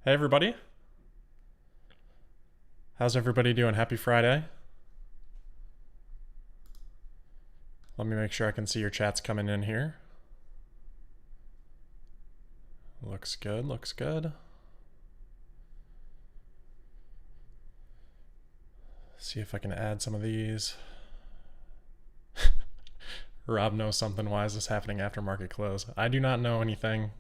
Hey everybody. How's everybody doing? Happy Friday. Let me make sure I can see your chats coming in here. Looks good, looks good. See if I can add some of these. Rob knows something. Why is this happening after market close? I do not know anything.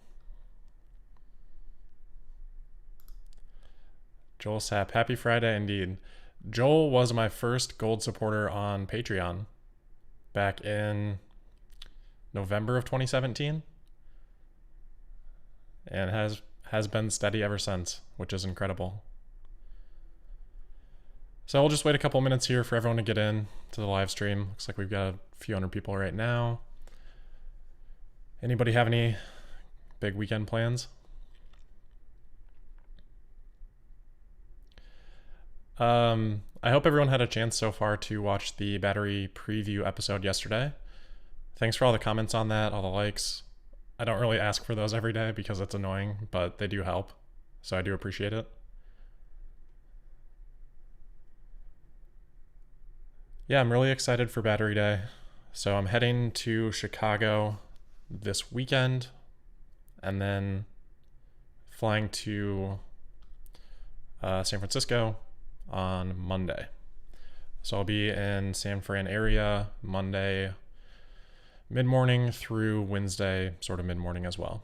Joel Sapp, happy Friday indeed. Joel was my first gold supporter on Patreon back in November of 2017 and has been steady ever since, which is incredible. So we'll just wait a couple minutes here for everyone to get in to the live stream. Looks like we've got a few hundred people right now. Anybody have any big weekend plans? I hope everyone had a chance so far to watch the battery preview episode yesterday. Thanks for all the comments on that, all the likes. I don't really ask for those every day because it's annoying, but they do help. So I do appreciate it. Yeah, I'm really excited for Battery Day. So I'm heading to Chicago this weekend and then flying to San Francisco on Monday. So I'll be in San Fran area Monday mid-morning through Wednesday sort of mid-morning as well.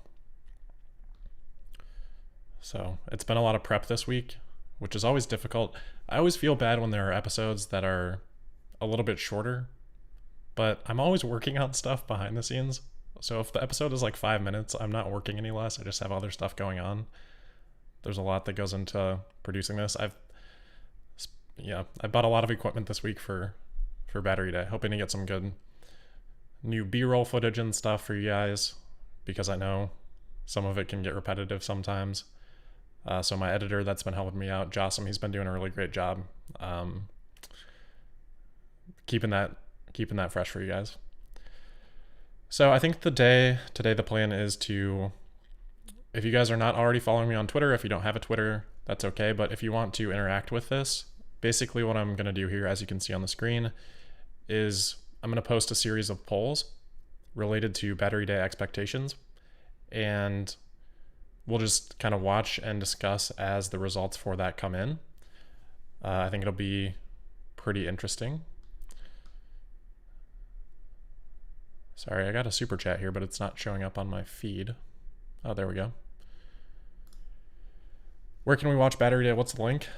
So it's been a lot of prep this week, which is always difficult. I always feel bad when there are episodes that are a little bit shorter, but I'm always working on stuff behind the scenes. So if the episode is like 5 minutes, I'm not working any less. I just have other stuff going on. There's a lot that goes into producing this. I bought a lot of equipment this week for Battery Day, hoping to get some good new B-roll footage and stuff for you guys, because I know some of it can get repetitive sometimes. So my editor that's been helping me out, Jossam, he's been doing a really great job keeping that fresh for you guys. So I think today the plan is to, if you guys are not already following me on Twitter, if you don't have a Twitter, that's okay. But if you want to interact with this, basically what I'm going to do here, as you can see on the screen, is I'm going to post a series of polls related to Battery Day expectations. And we'll just kind of watch and discuss as the results for that come in. I think it'll be pretty interesting. Sorry, I got a super chat here, but it's not showing up on my feed. Oh, there we go. Where can we watch Battery Day? What's the link?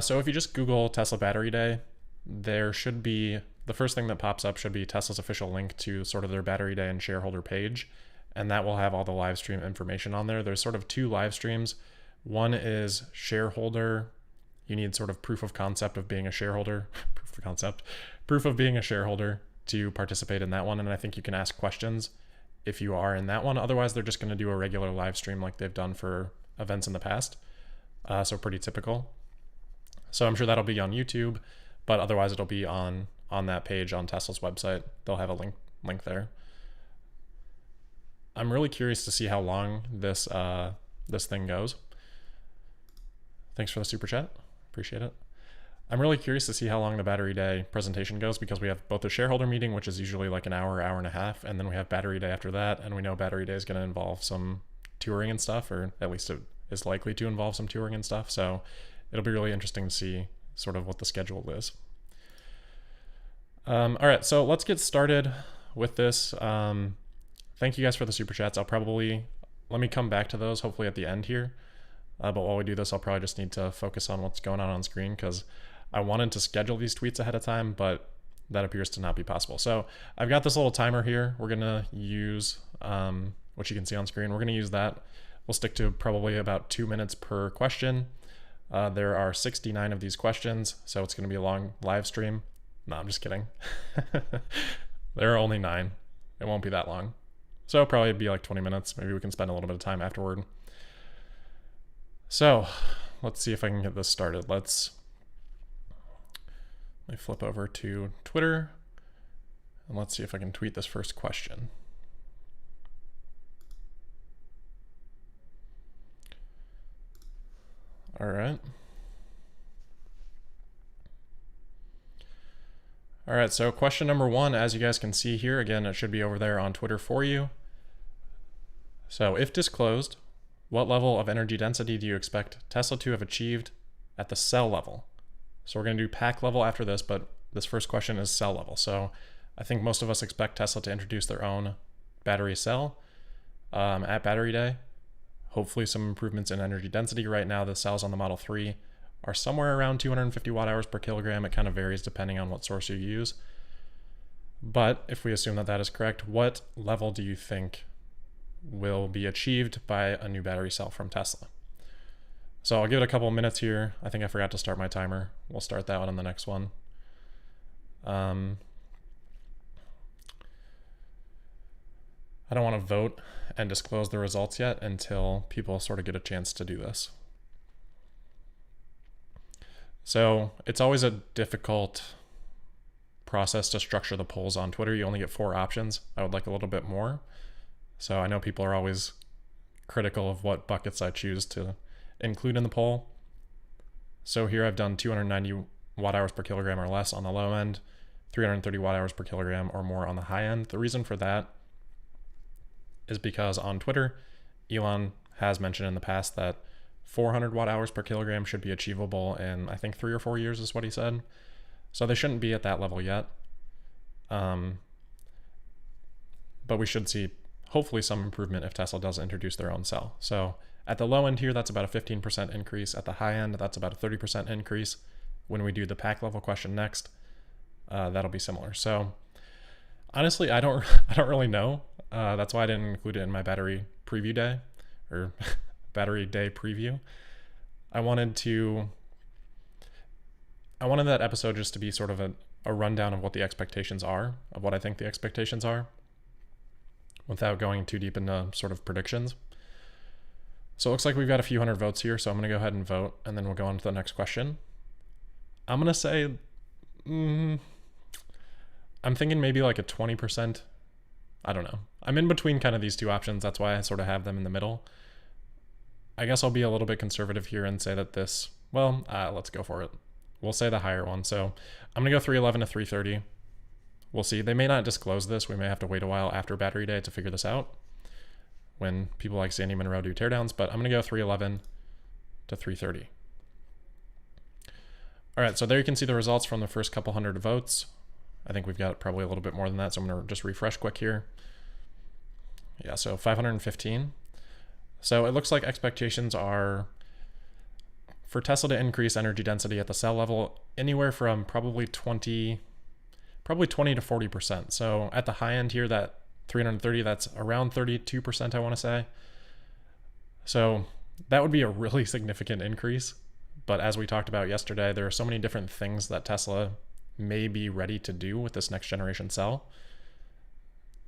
So if you just Google Tesla Battery Day, there should be, the first thing that pops up should be Tesla's official link to sort of their Battery Day and shareholder page. And that will have all the live stream information on there. There's sort of two live streams. One is shareholder. You need sort of proof of concept of being a shareholder, proof of being a shareholder to participate in that one. And I think you can ask questions if you are in that one. Otherwise, they're just going to do a regular live stream like they've done for events in the past. So pretty typical. So I'm sure that'll be on YouTube, but otherwise it'll be on that page on Tesla's website. They'll have a link there. I'm really curious to see how long this thing goes. Thanks for the super chat. Appreciate it. I'm really curious to see how long the Battery Day presentation goes, because we have both a shareholder meeting, which is usually like an hour and a half, and then we have Battery Day after that, and we know Battery Day is going to involve some touring and stuff, or at least it is likely to involve some touring and stuff. So it'll be really interesting to see sort of what the schedule is. All right, so let's get started with this. Thank you guys for the super chats. Let me come back to those hopefully at the end here. But while we do this, I'll probably just need to focus on what's going on screen, because I wanted to schedule these tweets ahead of time, but that appears to not be possible. So I've got this little timer here. We're gonna use, which you can see on screen. We're gonna use that. We'll stick to probably about 2 minutes per question. There are 69 of these questions, so it's gonna be a long live stream. No, I'm just kidding. There are only 9. It won't be that long. So it'll probably be like 20 minutes. Maybe we can spend a little bit of time afterward. So let's see if I can get this started. Let me flip over to Twitter and let's see if I can tweet this first question. All right. All right, so question number 1, as you guys can see here, again, it should be over there on Twitter for you. So if disclosed, what level of energy density do you expect Tesla to have achieved at the cell level? So we're going to do pack level after this, but this first question is cell level. So I think most of us expect Tesla to introduce their own battery cell at Battery Day. Hopefully some improvements in energy density. Right now, the cells on the Model 3 are somewhere around 250 watt-hours per kilogram. It kind of varies depending on what source you use. But if we assume that that is correct, what level do you think will be achieved by a new battery cell from Tesla? So I'll give it a couple of minutes here. I think I forgot to start my timer. We'll start that one on the next one. I don't want to vote and disclose the results yet until people sort of get a chance to do this. So it's always a difficult process to structure the polls on Twitter. You only get 4 options. I would like a little bit more. So I know people are always critical of what buckets I choose to include in the poll. So here I've done 290 watt-hours per kilogram or less on the low end, 330 watt-hours per kilogram or more on the high end. The reason for that is because on Twitter, Elon has mentioned in the past that 400 watt-hours per kilogram should be achievable in, I think, 3 or 4 years is what he said. So they shouldn't be at that level yet. But we should see hopefully some improvement if Tesla does introduce their own cell. So at the low end here, that's about a 15% increase. At the high end, that's about a 30% increase. When we do the pack level question next, that'll be similar. So honestly, I don't really know. That's why I didn't include it in my battery preview day or battery day preview. I wanted that episode just to be sort of a rundown of what the expectations are, of what I think the expectations are, without going too deep into sort of predictions. So it looks like we've got a few hundred votes here, so I'm going to go ahead and vote, and then we'll go on to the next question. I'm going to say, I'm thinking maybe like a 20%. I don't know. I'm in between kind of these two options. That's why I sort of have them in the middle. I guess I'll be a little bit conservative here and say that this, let's go for it. We'll say the higher one. So I'm going to go 311 to 330. We'll see. They may not disclose this. We may have to wait a while after Battery Day to figure this out when people like Sandy Monroe do teardowns, but I'm going to go 311 to 330. All right, so there you can see the results from the first couple hundred votes. I think we've got probably a little bit more than that, so I'm going to just refresh quick here. Yeah, so 515. So it looks like expectations are for Tesla to increase energy density at the cell level anywhere from probably 20 to 40%. So at the high end here, that 330, that's around 32%, I want to say. So that would be a really significant increase. But as we talked about yesterday, there are so many different things that Tesla may be ready to do with this next generation cell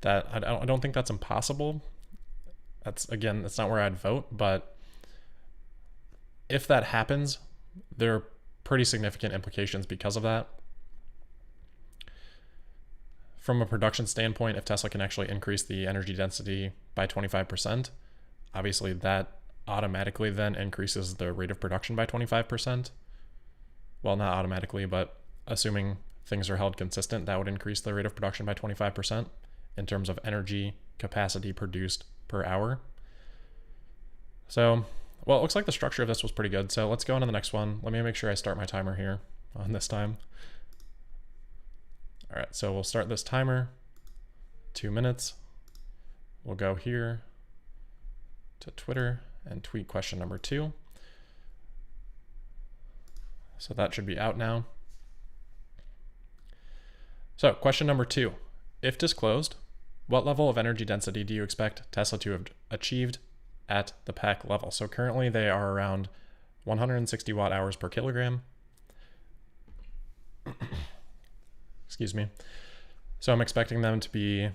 that I don't think that's impossible. That's not where I'd vote, but if that happens, there are pretty significant implications because of that. From a production standpoint, if Tesla can actually increase the energy density by 25%, obviously that automatically then increases the rate of production by 25%. Well, not automatically, but assuming things are held consistent, that would increase the rate of production by 25% in terms of energy capacity produced per hour. So, well, it looks like the structure of this was pretty good. So let's go on to the next one. Let me make sure I start my timer here on this time. All right, so we'll start this timer, 2 minutes. We'll go here to Twitter and tweet question number 2. So that should be out now. So question number 2, if disclosed, what level of energy density do you expect Tesla to have achieved at the pack level? So currently they are around 160 watt hours per kilogram. Excuse me. So I'm expecting them to be,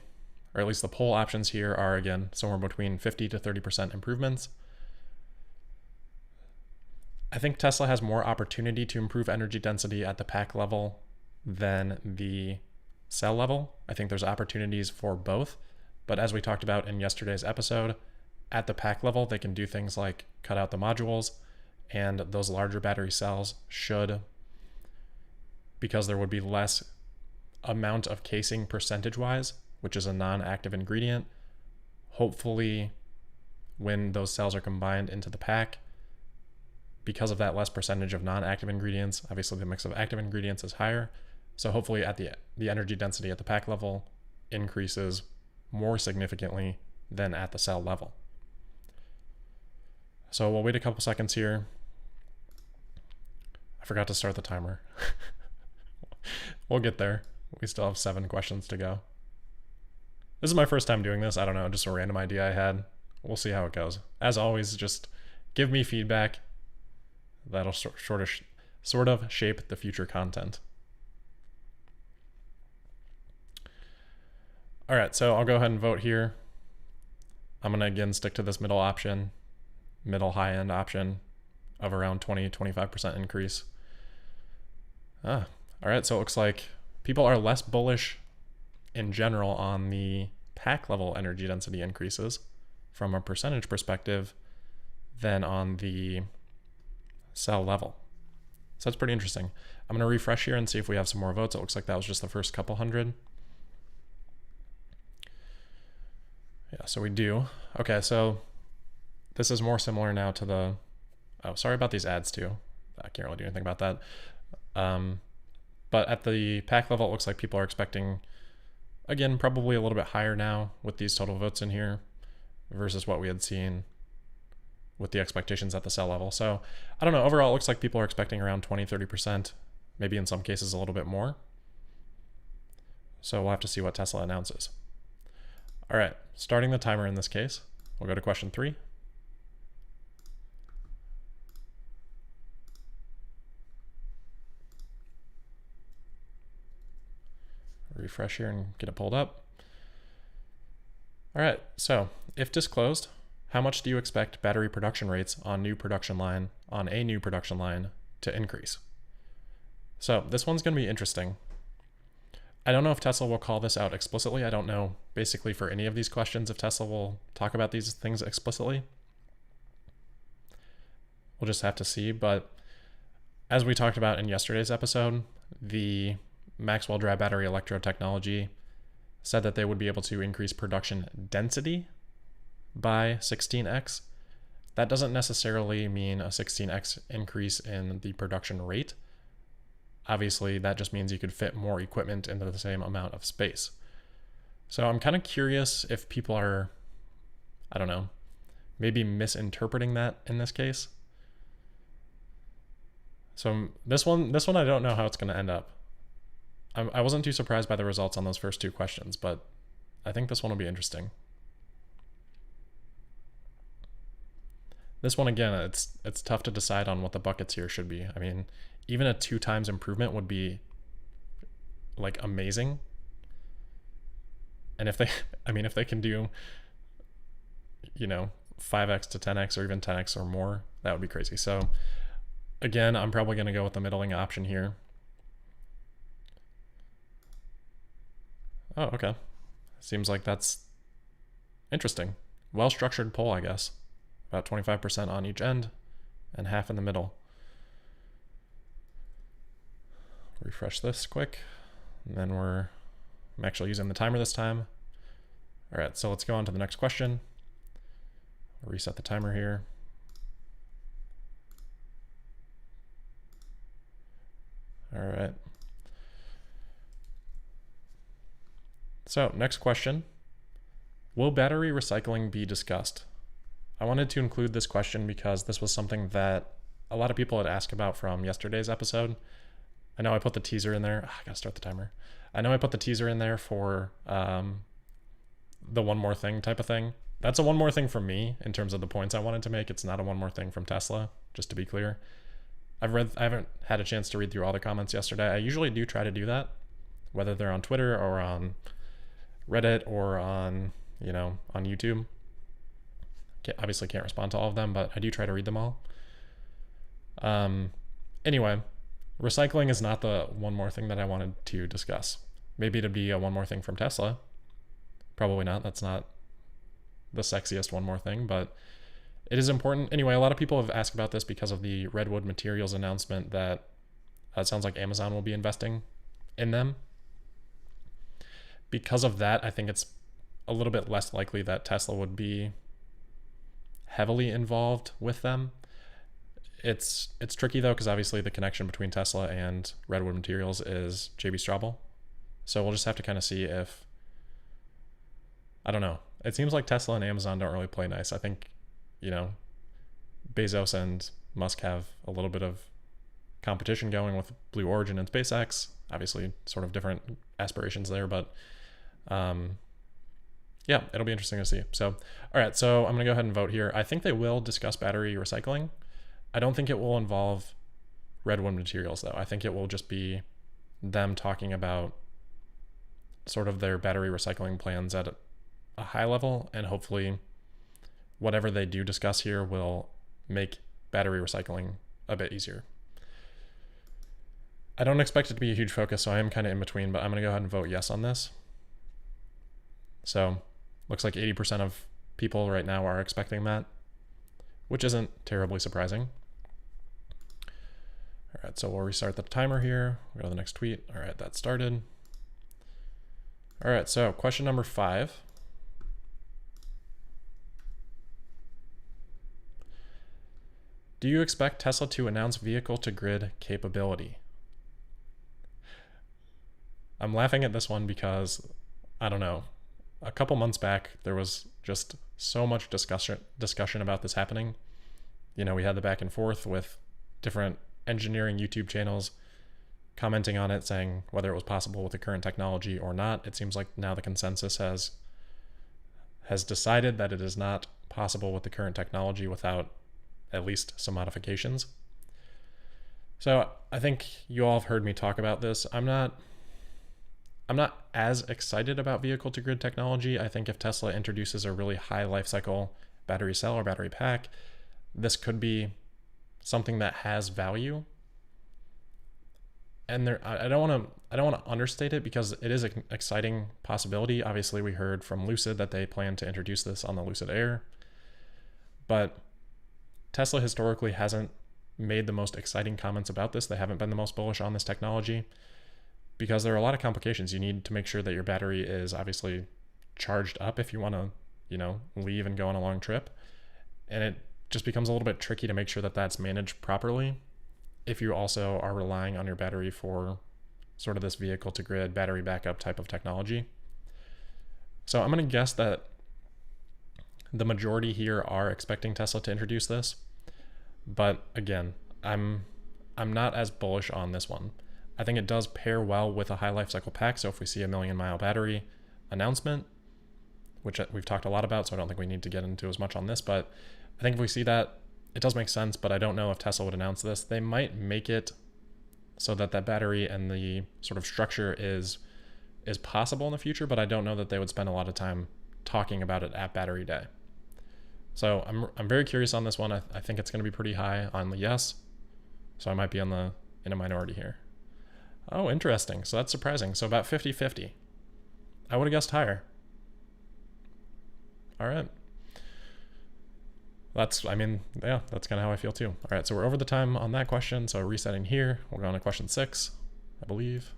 or at least the poll options here are, again, somewhere between 50 to 30% improvements. I think Tesla has more opportunity to improve energy density at the pack level than the cell level. I think there's opportunities for both, but as we talked about in yesterday's episode, at the pack level, they can do things like cut out the modules and those larger battery cells should, because there would be less amount of casing percentage-wise, which is a non-active ingredient, hopefully when those cells are combined into the pack, because of that less percentage of non-active ingredients, obviously the mix of active ingredients is higher, so hopefully at the energy density at the pack level increases more significantly than at the cell level. So we'll wait a couple seconds here. I forgot to start the timer. We'll get there. We still have 7 questions to go. This is my first time doing this. I don't know, just a random idea I had. We'll see how it goes. As always, just give me feedback. That'll sort of shape the future content. All right, so I'll go ahead and vote here. I'm gonna again stick to this middle option, middle high-end option of around 20-25% increase. All right, so it looks like people are less bullish in general on the pack level energy density increases from a percentage perspective than on the cell level. So that's pretty interesting. I'm going to refresh here and see if we have some more votes. It looks like that was just the first couple hundred. Yeah, so we do. Okay, so this is more similar now to the... Oh, sorry about these ads too. I can't really do anything about that. But at the pack level, it looks like people are expecting, again, probably a little bit higher now with these total votes in here versus what we had seen with the expectations at the cell level. So I don't know, overall it looks like people are expecting around 20-30%, maybe in some cases a little bit more. So we'll have to see what Tesla announces. All right, starting the timer in this case, we'll go to question 3. Refresh here and get it pulled up. All right, so if disclosed, how much do you expect battery production rates on a new production line to increase? So this one's going to be interesting. I don't know if Tesla will call this out explicitly. I don't know basically for any of these questions if Tesla will talk about these things explicitly. We'll just have to see. But as we talked about in yesterday's episode, the Maxwell dry battery electrode technology said that they would be able to increase production density by 16x. That doesn't necessarily mean a 16x increase in the production rate. Obviously, that just means you could fit more equipment into the same amount of space. So I'm kind of curious if people are, I don't know, maybe misinterpreting that in this case. So this one I don't know how it's going to end up. I wasn't too surprised by the results on those first 2 questions, but I think this one will be interesting. This one, again, it's tough to decide on what the buckets here should be. I mean, even a 2 times improvement would be like amazing. And if they can do, 5x to 10x or even 10x or more, that would be crazy. So again, I'm probably going to go with the middling option here. Oh, okay. Seems like that's interesting. Well-structured poll, I guess. About 25% on each end and half in the middle. Refresh this quick. And then I'm actually using the timer this time. All right, so let's go on to the next question. Reset the timer here. All right. So next question, will battery recycling be discussed? I wanted to include this question because this was something that a lot of people had asked about from yesterday's episode. I know I put the teaser in there. I gotta start the timer. I know I put the teaser in there for the one more thing type of thing. That's a one more thing from me in terms of the points I wanted to make. It's not a one more thing from Tesla, just to be clear. I haven't had a chance to read through all the comments yesterday. I usually do try to do that, whether they're on Twitter or on Reddit or on YouTube. Obviously can't respond to all of them, but I do try to read them all. Anyway, recycling is not the one more thing that I wanted to discuss. Maybe it'd be a one more thing from Tesla. Probably not. That's not the sexiest one more thing, but it is important. Anyway, a lot of people have asked about this because of the Redwood Materials announcement that it sounds like Amazon will be investing in them. Because of that, I think it's a little bit less likely that Tesla would be heavily involved with them. It's tricky though, because obviously the connection between Tesla and Redwood Materials is JB Straubel. So we'll just have to kind of see if, I don't know. It seems like Tesla and Amazon don't really play nice. I think, Bezos and Musk have a little bit of competition going with Blue Origin and SpaceX. Obviously, sort of different aspirations there, but yeah, it'll be interesting to see. So, all right, so I'm going to go ahead and vote here. I think they will discuss battery recycling. I don't think it will involve Redwood Materials, though. I think it will just be them talking about sort of their battery recycling plans at a high level, and hopefully whatever they do discuss here will make battery recycling a bit easier. I don't expect it to be a huge focus, so I am kind of in between, but I'm going to go ahead and vote yes on this. So looks like 80% of people right now are expecting that, which isn't terribly surprising. All right, so we'll restart the timer here. We'll go to the next tweet. All right, that started. All right, so question number 5. Do you expect Tesla to announce vehicle-to-grid capability? I'm laughing at this one because, I don't know, a couple months back, there was just so much discussion about this happening. We had the back and forth with different engineering YouTube channels commenting on it, saying whether it was possible with the current technology or not. It seems like now the consensus has decided that it is not possible with the current technology without at least some modifications. So I think you all have heard me talk about this. I'm not as excited about vehicle-to-grid technology. I think if Tesla introduces a really high life cycle battery cell or battery pack, this could be something that has value. And I don't want to understate it, because it is an exciting possibility. Obviously, we heard from Lucid that they plan to introduce this on the Lucid Air, but Tesla historically hasn't made the most exciting comments about this. They haven't been the most bullish on this technology, because there are a lot of complications. You need to make sure that your battery is obviously charged up if you want to, leave and go on a long trip. And it just becomes a little bit tricky to make sure that that's managed properly if you also are relying on your battery for sort of this vehicle to grid battery backup type of technology. So I'm going to guess that the majority here are expecting Tesla to introduce this. But again, I'm not as bullish on this one. I think it does pair well with a high life cycle pack. So if we see a 1,000,000-mile battery announcement, which we've talked a lot about, so I don't think we need to get into as much on this, but I think if we see that, it does make sense. But I don't know if Tesla would announce this. They might make it so that battery and the sort of structure is possible in the future, but I don't know that they would spend a lot of time talking about it at Battery Day. So I'm very curious on this one. I think it's going to be pretty high on the yes. So I might be in a minority here. Oh, interesting. So that's surprising. So about 50-50. I would have guessed higher. All right. That's kind of how I feel too. All right, so we're over the time on that question. So resetting here, we'll go on to question 6, I believe.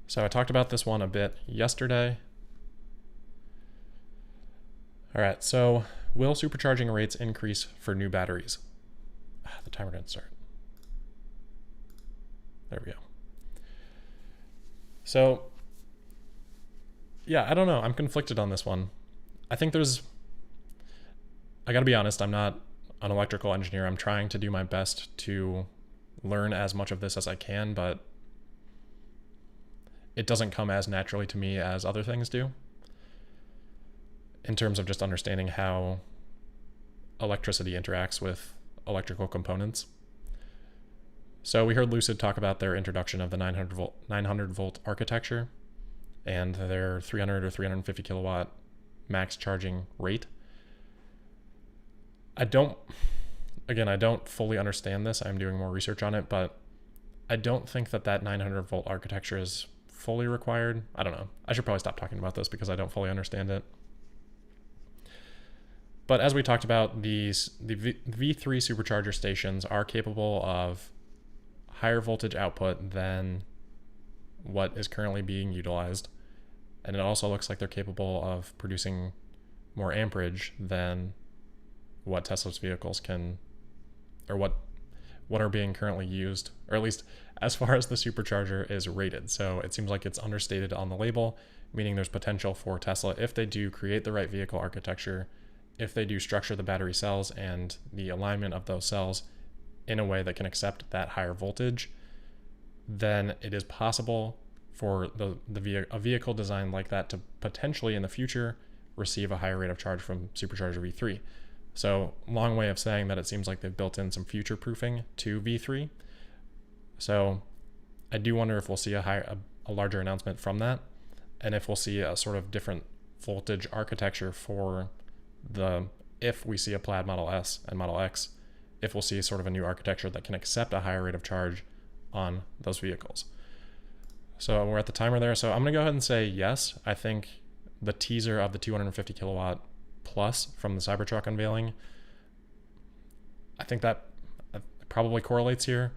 So I talked about this one a bit yesterday. All right, so will supercharging rates increase for new batteries? The timer didn't start. There we go. So yeah, I don't know. I'm conflicted on this one. I think I gotta be honest, I'm not an electrical engineer. I'm trying to do my best to learn as much of this as I can, but it doesn't come as naturally to me as other things do, in terms of just understanding how electricity interacts with electrical components. So we heard Lucid talk about their introduction of the 900 volt architecture and their 300 or 350 kilowatt max charging rate. I don't fully understand this. I'm doing more research on it, but I don't think that 900 volt architecture is fully required. I don't know. I should probably stop talking about this because I don't fully understand it. But as we talked about, the V3 supercharger stations are capable of higher voltage output than what is currently being utilized. And it also looks like they're capable of producing more amperage than what Tesla's vehicles can, or what are being currently used, or at least as far as the supercharger is rated. So it seems like it's understated on the label, meaning there's potential for Tesla, if they do create the right vehicle architecture, if they do structure the battery cells and the alignment of those cells in a way that can accept that higher voltage, then it is possible for a vehicle designed like that to potentially in the future receive a higher rate of charge from Supercharger V3. So long way of saying that it seems like they've built in some future proofing to V3. So I do wonder if we'll see a larger announcement from that, and if we'll see a sort of different voltage architecture for if we see a Plaid Model S and Model X, if we'll see sort of a new architecture that can accept a higher rate of charge on those vehicles. So we're at the timer there. So I'm going to go ahead and say yes. I think the teaser of the 250 kilowatt plus from the Cybertruck unveiling, I think that probably correlates here.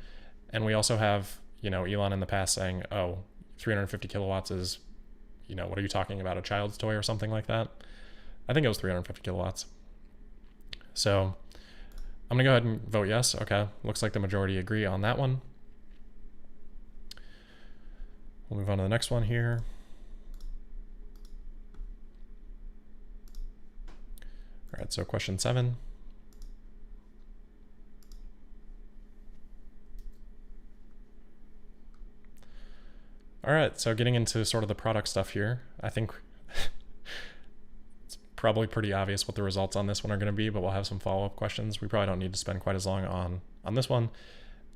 And we also have, Elon in the past saying, 350 kilowatts is, what are you talking about, a child's toy or something like that? I think it was 350 kilowatts. So I'm going to go ahead and vote yes. Okay, looks like the majority agree on that one. We'll move on to the next one here. All right, so question 7. All right, so getting into sort of the product stuff here, I think it's probably pretty obvious what the results on this one are going to be, but we'll have some follow-up questions. We probably don't need to spend quite as long on this one.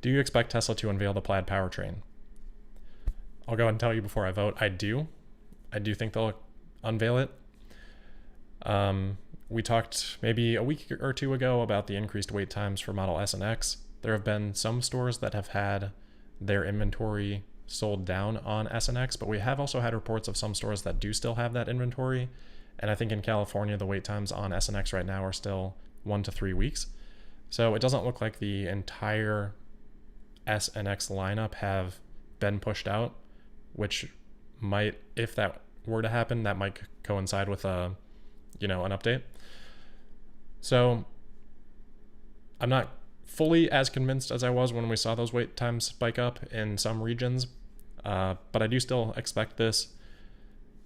Do you expect Tesla to unveil the Plaid powertrain? I'll go ahead and tell you before I vote. I do think they'll unveil it. We talked maybe a week or two ago about the increased wait times for Model S and X. There have been some stores that have had their inventory sold down on S and X, but we have also had reports of some stores that do still have that inventory. And I think in California, the wait times on S and X right now are still 1 to 3 weeks. So it doesn't look like the entire S and X lineup have been pushed out, which might, if that were to happen, that might coincide with an update. So I'm not fully as convinced as I was when we saw those wait times spike up in some regions, but I do still expect this.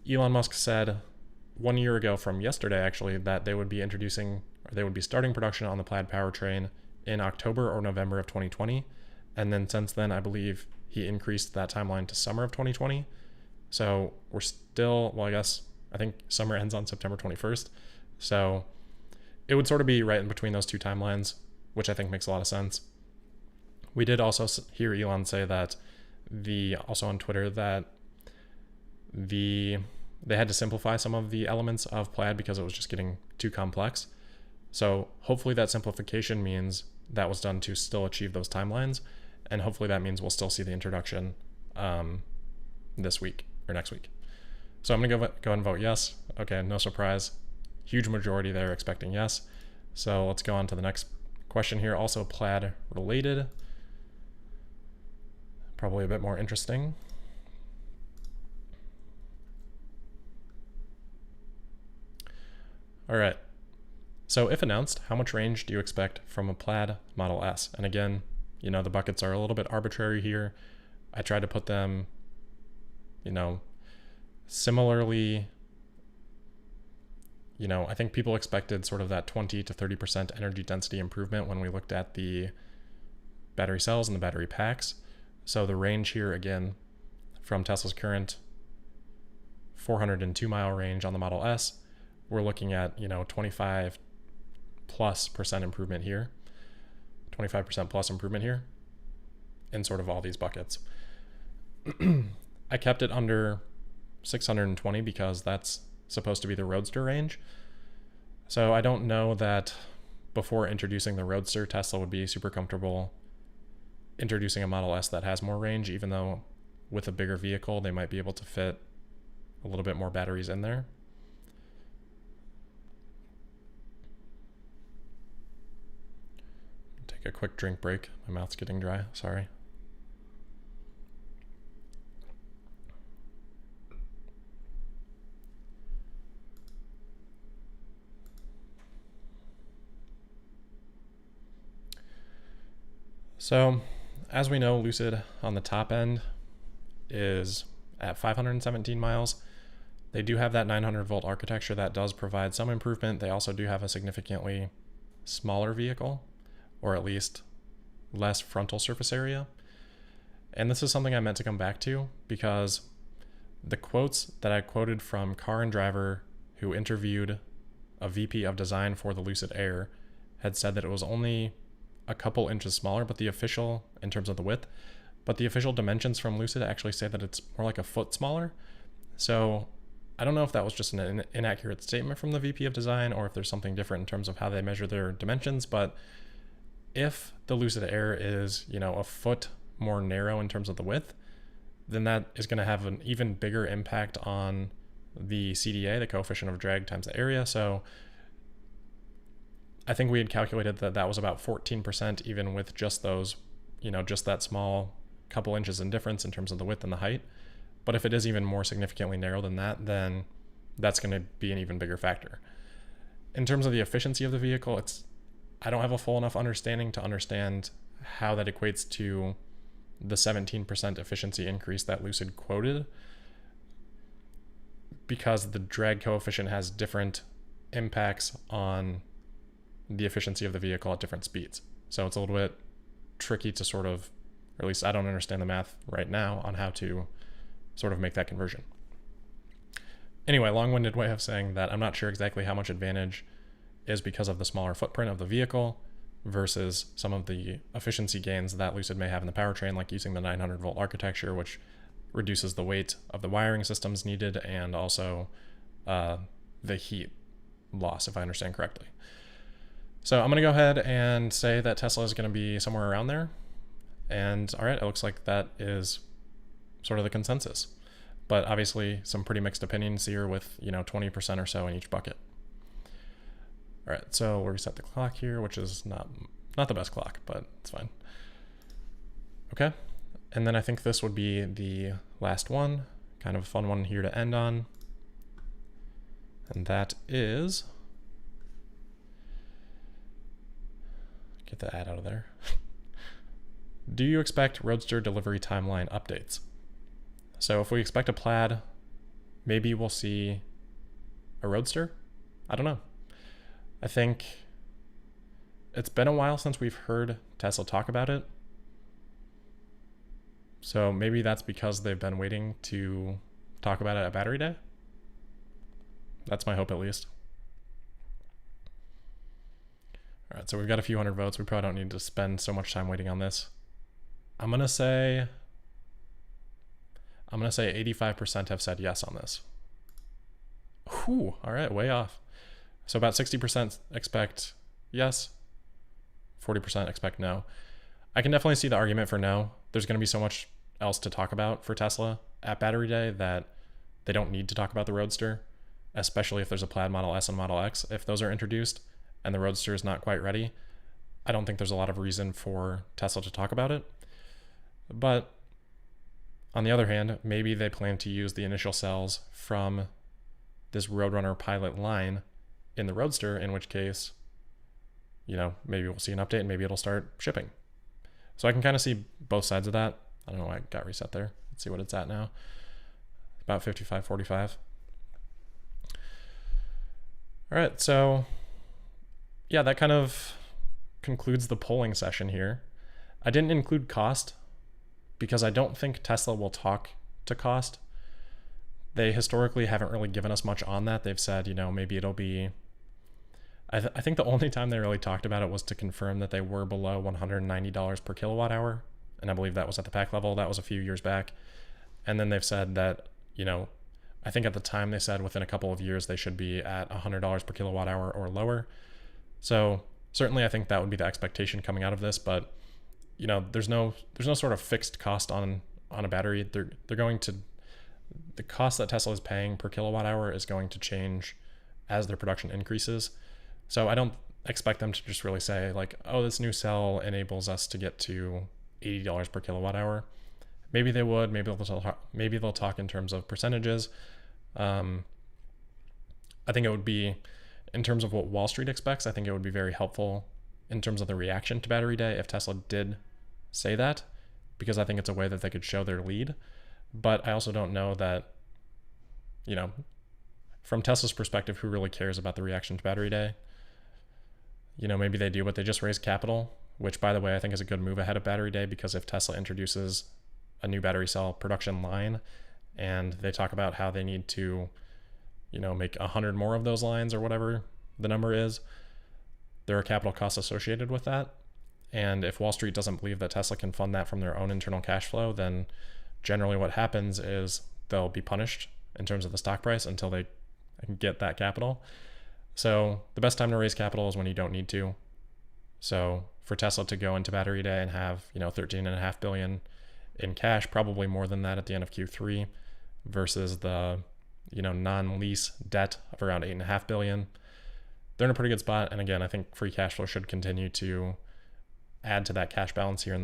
Elon Musk said 1 year ago from yesterday, actually, that they would be starting production on the Plaid powertrain in October or November of 2020. And then since then, I believe he increased that timeline to summer of 2020. So we're still, I think summer ends on September 21st. So it would sort of be right in between those two timelines, which I think makes a lot of sense. We did also hear Elon say that also on Twitter that they had to simplify some of the elements of Plaid because it was just getting too complex. So hopefully that simplification means that was done to still achieve those timelines. And hopefully that means we'll still see the introduction this week or next week. So I'm going to go ahead and vote yes. Okay, no surprise. Huge majority there expecting yes. So let's go on to the next question here. Also Plaid related. Probably a bit more interesting. All right. So if announced, how much range do you expect from a Plaid Model S? And again, the buckets are a little bit arbitrary here. I tried to put them, similarly. I think people expected sort of that 20 to 30% energy density improvement when we looked at the battery cells and the battery packs. So the range here, again, from Tesla's current 402 mile range on the Model S, we're looking at, 25 plus percent improvement here, 25% plus improvement here in sort of all these buckets. I kept it under 620 because that's supposed to be the Roadster range. So I don't know that before introducing the Roadster, Tesla would be super comfortable introducing a Model S that has more range, even though with a bigger vehicle, they might be able to fit a little bit more batteries in there. Take a quick drink break. My mouth's getting dry, sorry. So, as we know, Lucid on the top end is at 517 miles. They do have that 900 volt architecture that does provide some improvement. They also do have a significantly smaller vehicle, or at least less frontal surface area. And this is something I meant to come back to, because the quotes that I quoted from Car and Driver, who interviewed a VP of design for the Lucid Air, had said that it was only a couple inches smaller, but the official, in terms of the width, but the official dimensions from Lucid actually say that it's more like a foot smaller. So I don't know if that was just an inaccurate statement from the VP of design, or if there's something different in terms of how they measure their dimensions. But if the Lucid Air is, a foot more narrow in terms of the width, then that is going to have an even bigger impact on the CDA, the coefficient of drag times the area. So I think we had calculated that that was about 14%, even with just those, just that small couple inches in difference in terms of the width and the height. But if it is even more significantly narrow than that, then that's going to be an even bigger factor. In terms of the efficiency of the vehicle, I don't have a full enough understanding to understand how that equates to the 17% efficiency increase that Lucid quoted, because the drag coefficient has different impacts on the efficiency of the vehicle at different speeds. So it's a little bit tricky to sort of, or at least I don't understand the math right now on how to sort of make that conversion. Anyway, long-winded way of saying that I'm not sure exactly how much advantage is because of the smaller footprint of the vehicle versus some of the efficiency gains that Lucid may have in the powertrain, like using the 900 volt architecture, which reduces the weight of the wiring systems needed, and also the heat loss, if I understand correctly. So I'm going to go ahead and say that Tesla is going to be somewhere around there. And all right, it looks like that is sort of the consensus. But obviously some pretty mixed opinions here with, 20% or so in each bucket. All right, so we'll reset the clock here, which is not the best clock, but it's fine. Okay, and then I think this would be the last one, kind of a fun one here to end on. And that is, get the ad out of there. Do you expect Roadster delivery timeline updates? So if we expect a Plaid, maybe we'll see a Roadster? I don't know. I think it's been a while since we've heard Tesla talk about it. So maybe that's because they've been waiting to talk about it at Battery Day. That's my hope, at least. All right, so we've got a few hundred votes. We probably don't need to spend so much time waiting on this. I'm gonna say 85% have said yes on this. Whew, all right, way off. So about 60% expect yes, 40% expect no. I can definitely see the argument for no. There's going to be so much else to talk about for Tesla at Battery Day that they don't need to talk about the Roadster, especially if there's a Plaid Model S and Model X. If those are introduced and the Roadster is not quite ready, I don't think there's a lot of reason for Tesla to talk about it. But on the other hand, maybe they plan to use the initial cells from this Roadrunner pilot line in the Roadster, in which case, maybe we'll see an update and maybe it'll start shipping. So I can kind of see both sides of that. I don't know why I got reset there. Let's see what it's at now. About 55-45. All right, so yeah, that kind of concludes the polling session here. I didn't include cost because I don't think Tesla will talk to cost. They historically haven't really given us much on that. They've said, maybe it'll be, I think the only time they really talked about it was to confirm that they were below $190 per kilowatt hour. And I believe that was at the pack level. That was a few years back. And then they've said that, I think at the time they said within a couple of years they should be at $100 per kilowatt hour or lower. So certainly I think that would be the expectation coming out of this, but there's no sort of fixed cost on a battery. They're going to, the cost that Tesla is paying per kilowatt hour is going to change as their production increases. So I don't expect them to just really say like, oh, this new cell enables us to get to $80 per kilowatt hour. Maybe they would, maybe they'll talk in terms of percentages. I think it would be, in terms of what Wall Street expects, I think it would be very helpful in terms of the reaction to Battery Day if Tesla did say that, because I think it's a way that they could show their lead. But I also don't know that, you know, from Tesla's perspective, who really cares about the reaction to Battery Day? You know, maybe they do, but they just raised capital, which, by the way, I think is a good move ahead of Battery Day, because if Tesla introduces a new battery cell production line and they talk about how they need to, you know, make 100 more of those lines or whatever the number is, there are capital costs associated with that. And if Wall Street doesn't believe that Tesla can fund that from their own internal cash flow, then generally what happens is they'll be punished in terms of the stock price until they get that capital. So the best time to raise capital is when you don't need to. So for Tesla to go into Battery Day and have, you know, 13.5 billion in cash, probably more than that at the end of Q3, versus the, you know, non-lease debt of around 8.5 billion, they're in a pretty good spot. And again, I think free cash flow should continue to add to that cash balance here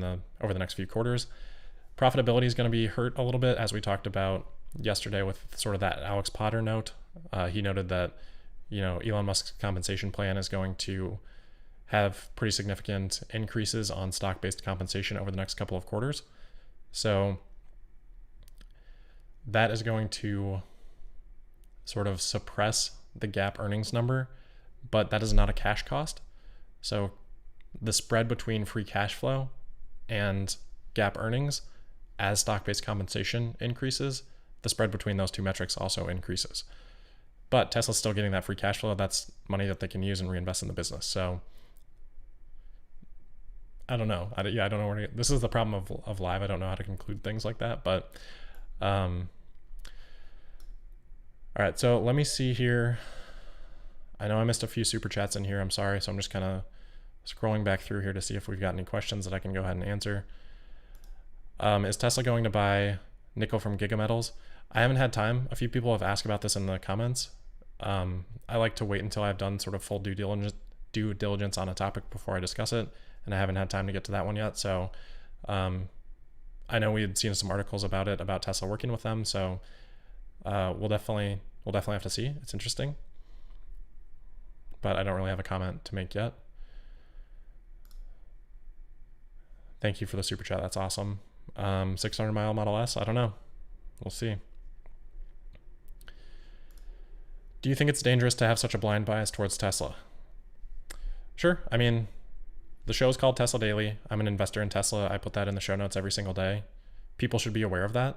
over the next few quarters. Profitability is going to be hurt a little bit, as we talked about yesterday with sort of that Alex Potter note. He noted that, you know, Elon Musk's compensation plan is going to have pretty significant increases on stock-based compensation over the next couple of quarters. So that is going to sort of suppress the GAAP earnings number, but that is not a cash cost. So the spread between free cash flow and GAAP earnings, as stock-based compensation increases, the spread between those two metrics also increases. But Tesla's still getting that free cash flow. That's money that they can use and reinvest in the business. So I don't know. I don't know where to, this is the problem of live. I don't know how to conclude things like that. But all right, so let me see here. I know I missed a few super chats in here. I'm sorry. So I'm just kind of scrolling back through here to see if we've got any questions that I can go ahead and answer. Is Tesla going to buy nickel from Gigametals? I haven't had time. A few people have asked about this in the comments. I like to wait until I've done sort of full due diligence on a topic before I discuss it, and I haven't had time to get to that one yet. So I know we had seen some articles about it, about Tesla working with them. So we'll definitely have to see. It's interesting, but I don't really have a comment to make yet. Thank you for the super chat. That's awesome. 600 mile Model S. I don't know. We'll see. Do you think it's dangerous to have such a blind bias towards Tesla? Sure. I mean, the show is called Tesla Daily. I'm an investor in Tesla. I put that in the show notes every single day. People should be aware of that.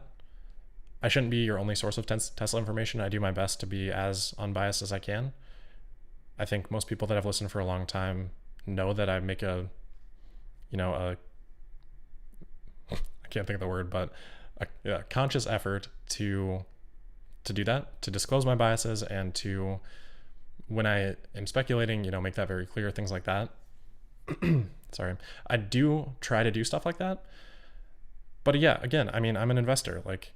I shouldn't be your only source of Tesla information. I do my best to be as unbiased as I can. I think most people that have listened for a long time know that I make I can't think of the word, but a conscious effort to do that, to disclose my biases, and to, when I am speculating, make that very clear, things like that. Sorry. I do try to do stuff like that. But yeah, again, I mean, I'm an investor. Like,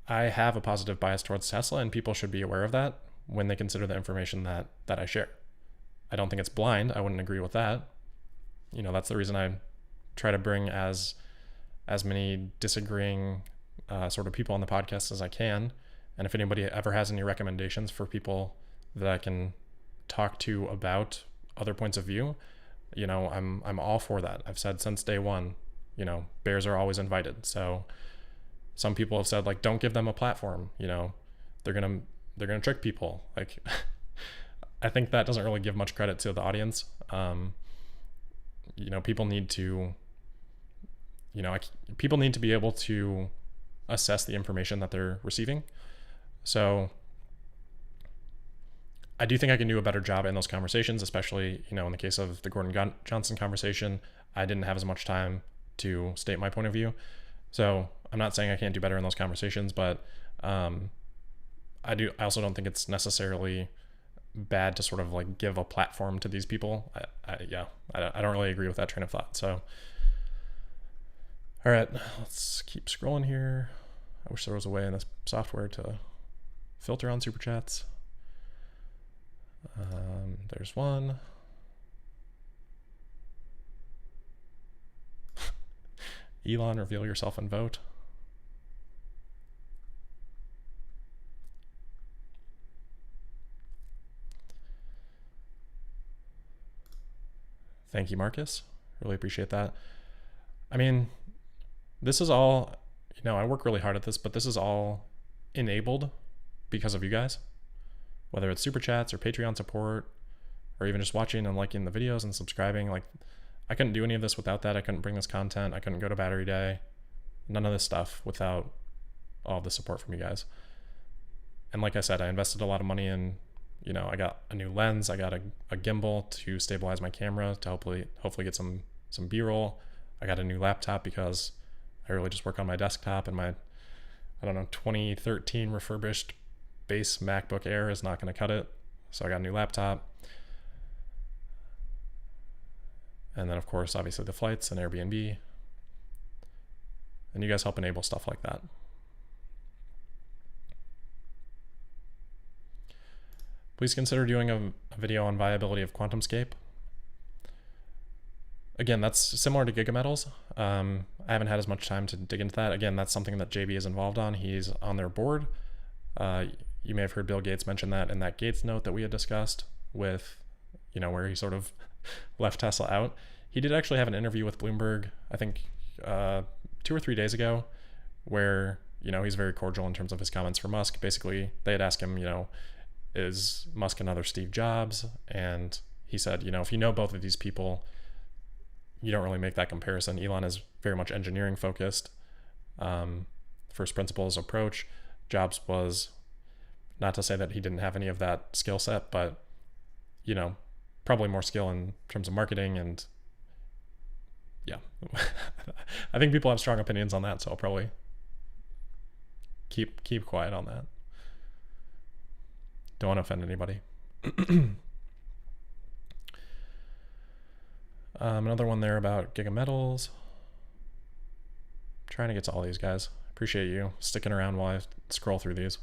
I have a positive bias towards Tesla, and people should be aware of that when they consider the information that I share. I don't think it's blind. I wouldn't agree with that. That's the reason I try to bring as many disagreeing sort of people on the podcast as I can. And if anybody ever has any recommendations for people that I can talk to about other points of view, I'm all for that. I've said since day one, bears are always invited. So some people have said, like, don't give them a platform, they're gonna trick people. Like, I think that doesn't really give much credit to the audience. People need to people need to be able to assess the information that they're receiving. So I do think I can do a better job in those conversations, especially, in the case of the Gordon Johnson conversation. I didn't have as much time to state my point of view. So I'm not saying I can't do better in those conversations, but I also don't think it's necessarily bad to sort of like give a platform to these people. I don't really agree with that train of thought. So, all right, let's keep scrolling here. I wish there was a way in this software to filter on super chats. There's one. Elon, reveal yourself and vote. Thank you, Marcus. Really appreciate that. I mean, this is all, I work really hard at this, but this is all enabled because of you guys. Whether it's super chats or Patreon support, or even just watching and liking the videos and subscribing. Like, I couldn't do any of this without that. I couldn't bring this content. I couldn't go to Battery Day. None of this stuff without all the support from you guys. And like I said, I invested a lot of money in, I got a new lens. I got a gimbal to stabilize my camera to hopefully get some B-roll. I got a new laptop because I really just work on my desktop, and my, 2013 refurbished base MacBook Air is not going to cut it. So I got a new laptop. And then, of course, obviously the flights and Airbnb. And you guys help enable stuff like that. Please consider doing a video on viability of QuantumScape. Again, that's similar to Gigametals. I haven't had as much time to dig into that. Again, that's something that JB is involved on. He's on their board. You may have heard Bill Gates mention that in that Gates note that we had discussed with, where he sort of left Tesla out. He did actually have an interview with Bloomberg, I think 2 or 3 days ago, where, he's very cordial in terms of his comments for Musk. Basically, they had asked him, is Musk another Steve Jobs? And he said, if you know both of these people, you don't really make that comparison. Elon is very much engineering focused, first principles approach. Jobs was, not to say that he didn't have any of that skill set, but, probably more skill in terms of marketing. And yeah, I think people have strong opinions on that. So I'll probably keep quiet on that. Don't want to offend anybody. Another one there about Gigametals. Trying to get to all these guys. Appreciate you sticking around while I scroll through these.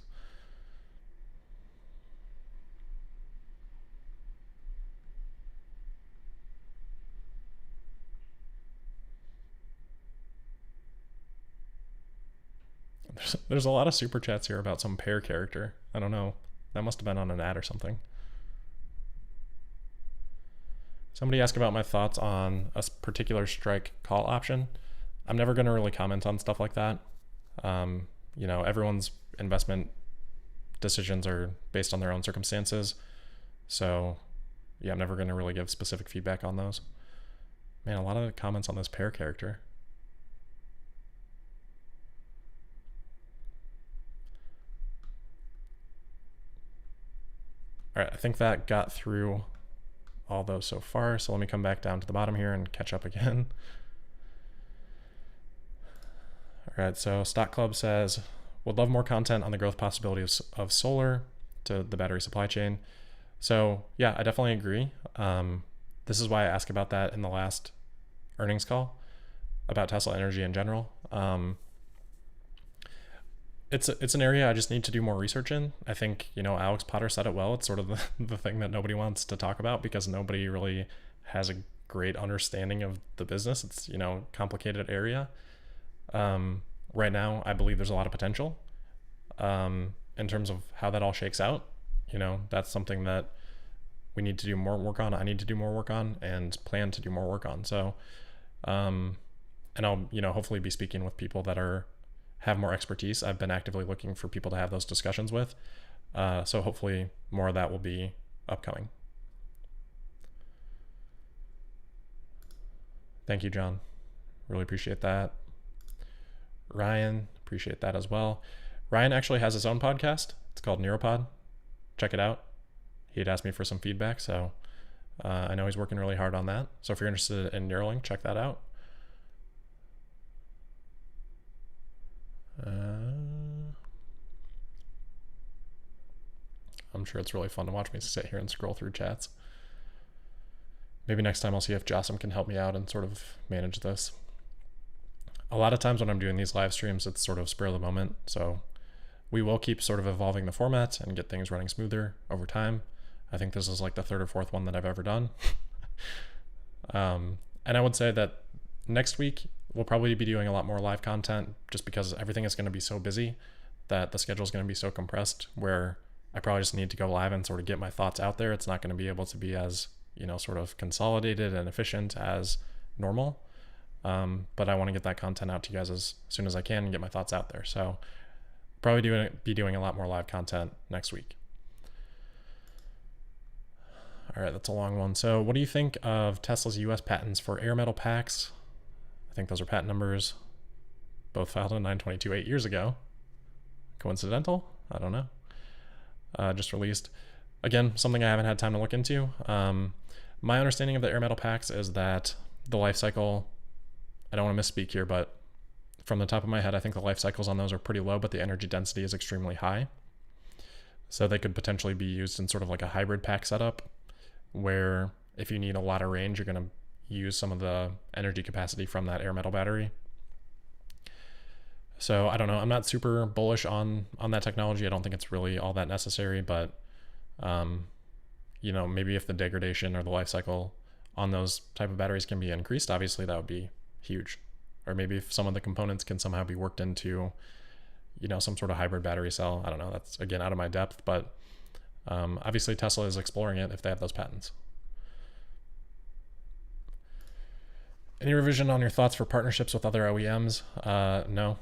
There's a lot of super chats here about some pair character. I don't know. That must have been on an ad or something. Somebody asked about my thoughts on a particular strike call option. I'm never going to really comment on stuff like that. Everyone's investment decisions are based on their own circumstances. So yeah, I'm never going to really give specific feedback on those. Man, a lot of the comments on this pair character. All right, I think that got through all those so far. So let me come back down to the bottom here and catch up again. All right, so Stock Club says, would love more content on the growth possibilities of solar to the battery supply chain. So yeah, I definitely agree. This is why I asked about that in the last earnings call about Tesla Energy in general. It's an area I just need to do more research in. I think, Alex Potter said it well. It's sort of the thing that nobody wants to talk about because nobody really has a great understanding of the business. It's, complicated area. Right now, I believe there's a lot of potential in terms of how that all shakes out. That's something that we need to do more work on. I need to do more work on and plan to do more work on. So, and I'll, hopefully be speaking with people that have more expertise. I've been actively looking for people to have those discussions with. So hopefully more of that will be upcoming. Thank you, John. Really appreciate that. Ryan, appreciate that as well. Ryan actually has his own podcast. It's called Neuropod. Check it out. He had asked me for some feedback, so I know he's working really hard on that. So if you're interested in Neuralink, check that out. I'm sure it's really fun to watch me sit here and scroll through chats. Maybe next time I'll see if Jossam can help me out and sort of manage this. A lot of times when I'm doing these live streams, it's sort of spur of the moment. So we will keep sort of evolving the format and get things running smoother over time. I think this is like the 3rd or 4th one that I've ever done. And I would say that next week, we'll probably be doing a lot more live content just because everything is going to be so busy that the schedule is going to be so compressed, where I probably just need to go live and sort of get my thoughts out there. It's not going to be able to be as, sort of consolidated and efficient as normal. But I want to get that content out to you guys as soon as I can and get my thoughts out there. So probably be doing a lot more live content next week. All right, that's a long one. So what do you think of Tesla's US patents for air metal packs? I think those are patent numbers, both filed in 922 8 years ago. Coincidental? I don't know. Just released. Again, something I haven't had time to look into. My understanding of the air metal packs is that the life cycle, I don't want to misspeak here, but from the top of my head, I think the life cycles on those are pretty low, but the energy density is extremely high. So they could potentially be used in sort of like a hybrid pack setup, where if you need a lot of range, you're going to use some of the energy capacity from that air metal battery. So I don't know. I'm not super bullish on that technology. I don't think it's really all that necessary, but maybe if the degradation or the life cycle on those type of batteries can be increased, obviously that would be huge. Or maybe if some of the components can somehow be worked into, some sort of hybrid battery cell. I don't know. That's, again, out of my depth, but obviously Tesla is exploring it if they have those patents. Any revision on your thoughts for partnerships with other OEMs? No.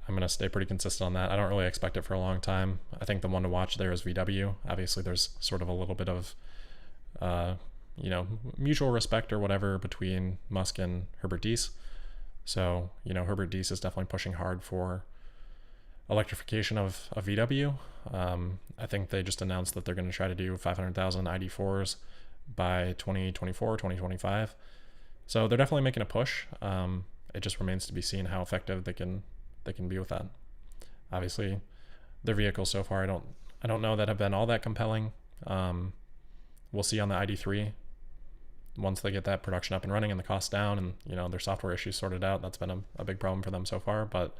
I'm going to stay pretty consistent on that. I don't really expect it for a long time. I think the one to watch there is VW. Obviously, there's sort of a little bit of, mutual respect or whatever between Musk and Herbert Diess. So, Herbert Diess is definitely pushing hard for electrification of VW. I think they just announced that they're going to try to do 500,000 ID4s by 2024, 2025. So they're definitely making a push. It just remains to be seen how effective they can be with that. Obviously, their vehicles so far, I don't know that have been all that compelling. We'll see on the ID3 once they get that production up and running and the cost down and their software issues sorted out. That's been a big problem for them so far, but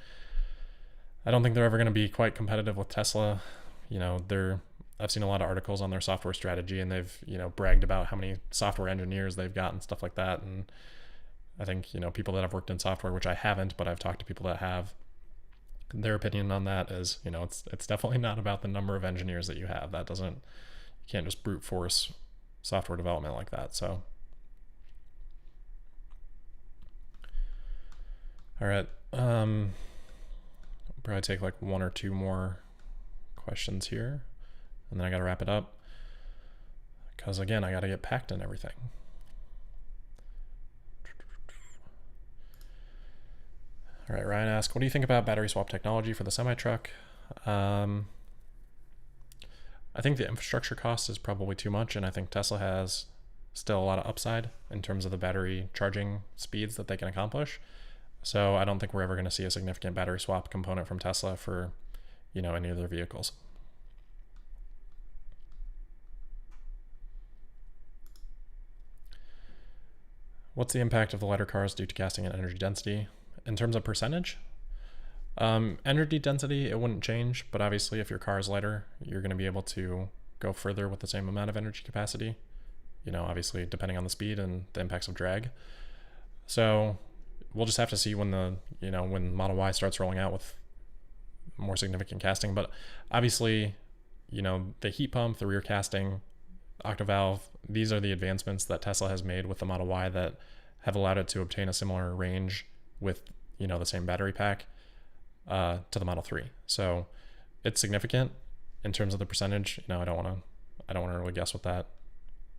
I don't think they're ever going to be quite competitive with Tesla. I've seen a lot of articles on their software strategy, and they've, bragged about how many software engineers they've got and stuff like that. And I think, people that have worked in software, which I haven't, but I've talked to people that have, their opinion on that is, it's definitely not about the number of engineers that you have. You can't just brute force software development like that. So, all right. I'll probably take like one or two more questions here, and then I got to wrap it up because, again, I got to get packed and everything. All right, Ryan asked, what do you think about battery swap technology for the semi-truck? I think the infrastructure cost is probably too much, and I think Tesla has still a lot of upside in terms of the battery charging speeds that they can accomplish. So I don't think we're ever going to see a significant battery swap component from Tesla for, any of their vehicles. What's the impact of the lighter cars due to casting and energy density? In terms of percentage, energy density, it wouldn't change, but obviously if your car is lighter, you're going to be able to go further with the same amount of energy capacity, obviously depending on the speed and the impacts of drag. So we'll just have to see when when Model Y starts rolling out with more significant casting. But obviously, the heat pump, the rear casting, octovalve, these are the advancements that Tesla has made with the Model Y that have allowed it to obtain a similar range with, the same battery pack to the Model 3. So it's significant in terms of the percentage. I don't want to really guess with that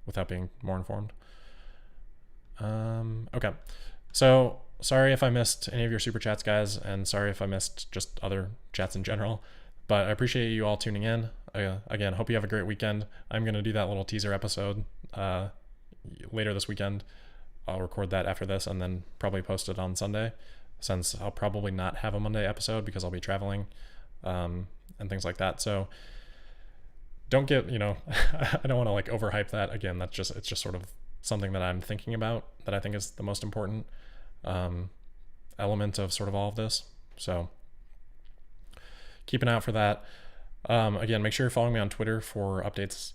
without being more informed. Okay. So sorry if I missed any of your super chats, guys, and sorry if I missed just other chats in general, but I appreciate you all tuning in. Again, hope you have a great weekend. I'm going to do that little teaser episode later this weekend. I'll record that after this and then probably post it on Sunday, since I'll probably not have a Monday episode because I'll be traveling and things like that. So don't get, I don't want to overhype that. Again, it's just sort of something that I'm thinking about that I think is the most important element of sort of all of this. So keep an eye out for that. Again, make sure you're following me on Twitter for updates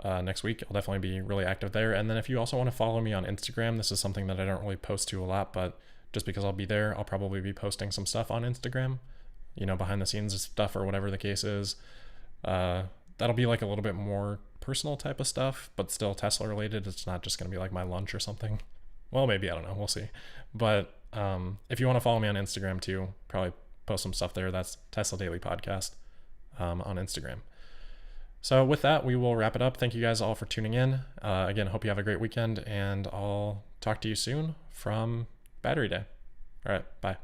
next week. I'll definitely be really active there. And then if you also want to follow me on Instagram, this is something that I don't really post to a lot, but just because I'll be there, I'll probably be posting some stuff on Instagram, behind the scenes stuff or whatever the case is. That'll be like a little bit more personal type of stuff, but still Tesla related. It's not just going to be like my lunch or something. Well, maybe, I don't know. We'll see. But if you want to follow me on Instagram too, probably post some stuff there. That's Tesla Daily Podcast on Instagram. So with that, we will wrap it up. Thank you guys all for tuning in. Again, hope you have a great weekend, and I'll talk to you soon from Battery Day. All right, bye.